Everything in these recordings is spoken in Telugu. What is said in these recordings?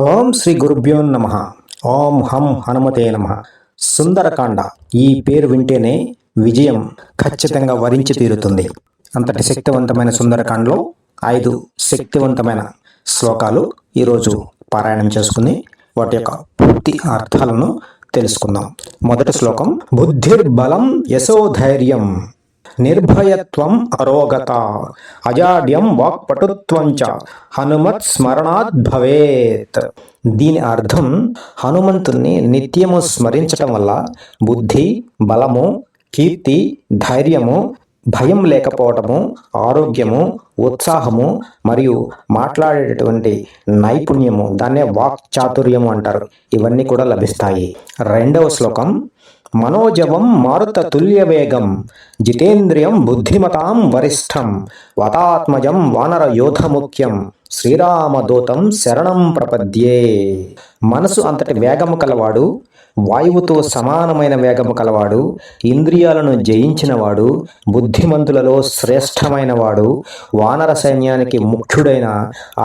ఓం శ్రీ గురుభ్యో నమః. ఓం హం హనుమతే నమః. సుందరకాండ ఈ పేరు వింటేనే విజయం ఖచ్చితంగా వరించి తీరుతుంది. అంతటి శక్తివంతమైన సుందరకాండలో 5 శక్తివంతమైన శ్లోకాలు ఈరోజు పారాయణం చేసుకుని వాటి యొక్క పూర్తి అర్థాలను తెలుసుకుందాం. మొదటి శ్లోకం: బుద్ధిర్బలం యశోధైర్యం నిర్భయత్వం అరోగత అజాడ్యం వాక్పటుత్వం చ హనుమత్ స్మరణాత్ భవేత్. దీని అర్థం, హనుమంతుణ్ణి నిత్యము స్మరించటం వల్ల బుద్ధి, బలము, కీర్తి, ధైర్యము, భయం లేకపోవటము, ఆరోగ్యము, ఉత్సాహము మరియు మాట్లాడేటటువంటి నైపుణ్యము, దాన్నే వాక్ చాతుర్యము అంటారు, ఇవన్నీ కూడా లభిస్తాయి. రెండవ శ్లోకం: మనోజవం మారుత తుల్యవేగం జితేంద్రియం బుద్ధిమతాం వరిష్టం వతాత్మజం వానర యోధముఖ్యం శ్రీరామదూతం శరణం ప్రపద్యే. మనసు అంతటి వేగము కలవాడు, వాయువుతో సమానమైన వేగము కలవాడు, ఇంద్రియాలను జయించినవాడు, బుద్ధిమంతులలో శ్రేష్టమైన వాడు, వానర సైన్యానికి ముఖ్యుడైన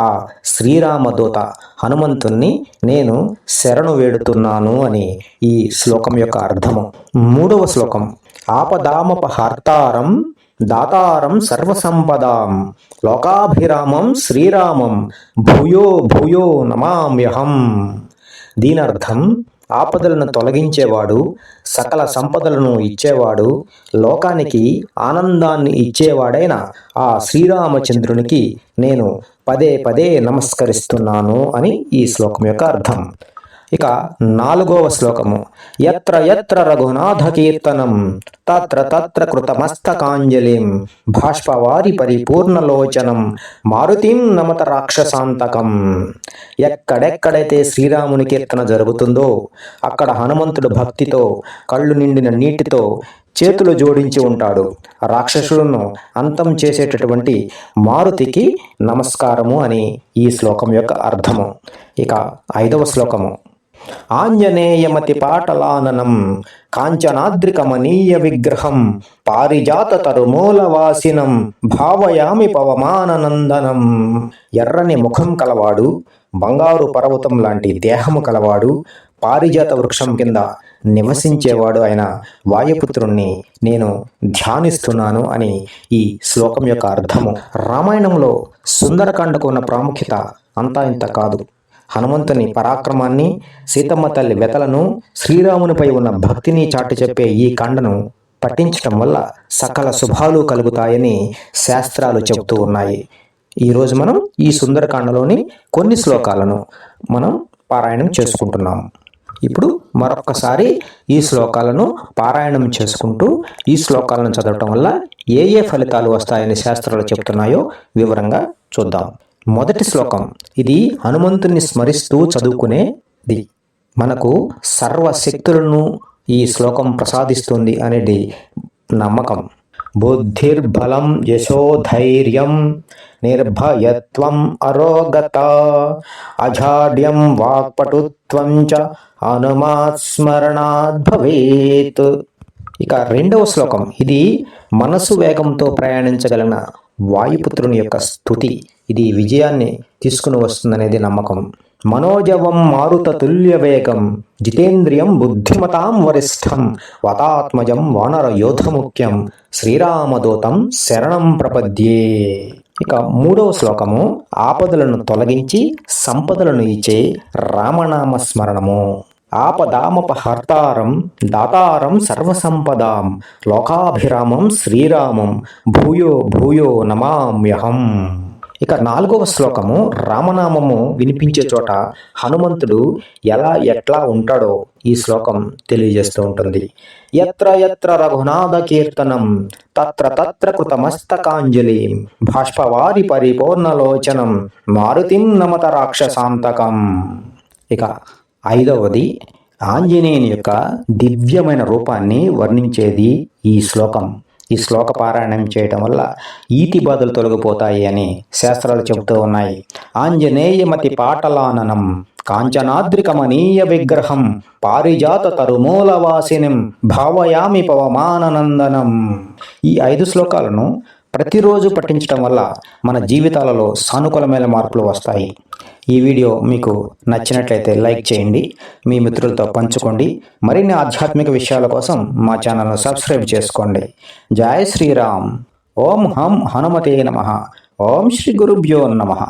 ఆ శ్రీరామదూత హనుమంతుణ్ణి నేను శరణు వేడుతున్నాను అని ఈ శ్లోకం యొక్క అర్థము. మూడవ శ్లోకం: ఆపదామపహర్తారం దాతారం సర్వసంపదాం లోకాభిరామం శ్రీరామం భూయో భూయో నమామ్యహం. దీనర్థం, ఆపదలను తొలగించేవాడు, సకల సంపదలను ఇచ్చేవాడు, లోకానికి ఆనందాన్ని ఇచ్చేవాడైన ఆ శ్రీరామచంద్రునికి నేను పదే పదే నమస్కరిస్తున్నాను అని ఈ శ్లోకం యొక్క అర్థం. ఇక నాలుగవ శ్లోకము: యత్ర యత్ర రఘునాథ కీర్తనం తత్ర తత్ర కృతమస్తకాంజలిం బాష్పవారి పరిపూర్ణలోచనం మారుతిం నమత రాక్షసాంతకం. ఎక్కడెక్కడైతే శ్రీరాముని కీర్తన జరుగుతుందో అక్కడ హనుమంతుడు భక్తితో, కళ్ళు నిండిన నీటితో చేతులు జోడించి ఉంటాడు. రాక్షసులను అంతం చేసేటటువంటి మారుతికి నమస్కారము అని ఈ శ్లోకం యొక్క అర్థము. ఇక ఐదవ శ్లోకము: ఆంజనేయమతి పాటలాననం కాంచనాద్రికమనీయ విగ్రహం పారిజాత తరుమూలవాసినం భావయామి పవమాననందనం. ఎర్రని ముఖం కలవాడు, బంగారు పర్వతం లాంటి దేహము కలవాడు, పారిజాత వృక్షం కింద నివసించేవాడు అయిన వాయుపుత్రుణ్ణి నేను ధ్యానిస్తున్నాను అని ఈ శ్లోకం యొక్క అర్థము. రామాయణంలో సుందరకాండకు ఉన్న ప్రాముఖ్యత అంతా ఇంత కాదు. హనుమంతుని పరాక్రమాన్ని, సీతమ్మ తల్లి వెతలను, శ్రీరామునిపై ఉన్న భక్తిని చాటి చెప్పే ఈ కాండను పఠించటం వల్ల సకల శుభాలు కలుగుతాయని శాస్త్రాలు చెబుతూ ఉన్నాయి. ఈరోజు మనం ఈ సుందరకాండలోని కొన్ని శ్లోకాలను మనం పారాయణం చేసుకుంటున్నాం. ఇప్పుడు మరొక్కసారి ఈ శ్లోకాలను పారాయణం చేసుకుంటూ ఈ శ్లోకాలను చదవటం వల్ల ఏ ఏ ఫలితాలు వస్తాయని శాస్త్రాలు చెబుతున్నాయో వివరంగా చూద్దాం. మొదటి శ్లోకం, ఇది హనుమంతుని స్మరిస్తూ చదువుకునేది. మనకు సర్వశక్తులను ఈ శ్లోకం ప్రసాదిస్తుంది అనేది నమ్మకం. బుద్ధిర్బలం యశోధైర్యం నిర్భయత్వం అరోగత అజాడ్యం వాక్పటుత్వం చ హనుమాత్ స్మరణాత్ భవేత్. ఇక రెండవ శ్లోకం, ఇది మనసు వేగంతో ప్రయాణించగలిగిన వాయుపుత్రుని యొక్క స్తుతి. ఇది విజయాన్ని తీసుకుని వస్తుందనేది నమ్మకం. మనోజవం మారుత తుల్య వేగం జితేంద్రియం బుద్ధిమతాం వరిష్టం వతాత్మజం వానర యోధముఖ్యం శ్రీరామదూతం శరణం ప్రపద్యే. ఇక మూడవ శ్లోకము, ఆపదలను తొలగించి సంపదలను ఇచ్చే రామనామ స్మరణము. ఆపదామపహర్తారం దాతారం సర్వసంపదాం లోకాభిరామం శ్రీరామం భూయో భూయో నమామ్యహం. ఇక నాలుగవ శ్లోకము, రామనామము వినిపించే చోట హనుమంతుడు ఎట్లా ఉంటాడో ఈ శ్లోకం తెలియజేస్తూ ఉంటుంది. యత్ర యత్ర రఘునాథ కీర్తనం తత్ర తత్ర కృతమస్తకాంజలి బాష్పవారి పరిపూర్ణలోచనం మారుతిం నమత రాక్షసాంతకం. ఇక ఐదవది, ఆంజనేయుని యొక్క దివ్యమైన రూపాన్ని వర్ణించేది ఈ శ్లోకం. ఈ శ్లోక పారాయణం చేయటం వల్ల ఈతి బాధలు తొలగిపోతాయి అని శాస్త్రాలు చెబుతూ ఉన్నాయి. ఆంజనేయమతి పాటలాననం కాంచనాద్రికమనీయ విగ్రహం పారిజాత తరుమూలవాసినం భావయామి పవమాననందనం. ఈ 5 శ్లోకాలను ప్రతిరోజు పఠించడం వల్ల మన జీవితాలలో సానుకూలమైన మార్పులు వస్తాయి. ఈ వీడియో మీకు నచ్చినట్లయితే లైక్ చేయండి, మీ మిత్రులతో పంచుకోండి. మరిన్ని ఆధ్యాత్మిక విషయాల కోసం మా ఛానల్ను సబ్స్క్రైబ్ చేసుకోండి. జై శ్రీరామ్. ఓం హం హనుమతే నమః. ఓం శ్రీ గురుభ్యో నమః.